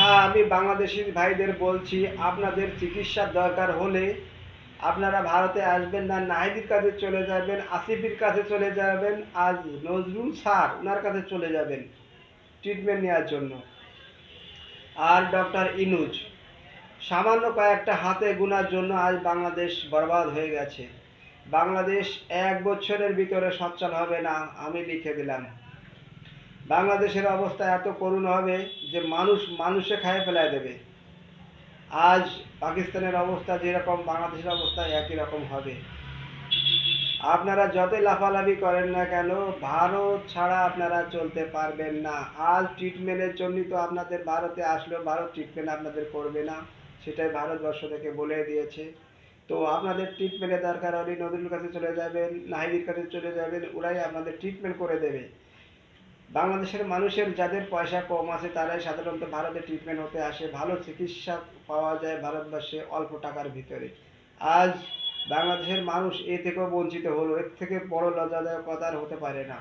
হ্যাঁ, আমি বাংলাদেশি ভাইদের বলছি, আপনাদের চিকিৎসার দরকার হলে আপনারা ভারতে আসবেন না, নাহিদের কাছে চলে যাবেন, আসিফের কাছে চলে যাবেন, আজ নজরুল স্যার ওনার কাছে চলে যাবেন ট্রিটমেন্ট নেওয়ার জন্য। আর ডক্টর ইনুজ সামান্য কয়েকটা হাতে গোনার জন্য আজ বাংলাদেশ বরবাদ হয়ে গেছে। বাংলাদেশ 1 বছরের ভিতরে সচ্ছল হবে না, আমি লিখে দিলাম। বাংলাদেশের অবস্থা এত করুণ হবে যে মানুষ মানুষে খাইয়ে ফেলায় দেবে। আজ পাকিস্তানের অবস্থা যেরকম বাংলাদেশের অবস্থা একই রকম হবে। আপনারা যতই লাফালাফি করেন না কেন, ভারত ছাড়া আপনারা চলতে পারবেন না। আজ ট্রিটমেন্টের জন্যই তো আপনাদের ভারতে আসলেও ভারত ট্রিটমেন্ট আপনাদের করবে না, সেটাই ভারতবর্ষ থেকে বলে দিয়েছে। তো আপনাদের ট্রিটমেন্টের দরকার হলে নদীর কাছে চলে যাবেন, নাহিদের কাছে চলে যাবেন, ওরাই আপনাদের ট্রিটমেন্ট করে দেবে। বাংলাদেশের মানুষের যাদের পয়সা কম আছে তারাই সাধারণত ভারতে ট্রিটমেন্ট হতে আসে, ভালো চিকিৎসা পাওয়া যায় ভারতবর্ষে অল্প টাকার ভিতরে। আজ বাংলাদেশের মানুষ এ থেকেও বঞ্চিত হলো, এর থেকে বড় লজ্জাদায়ক কথা আর হতে পারে না।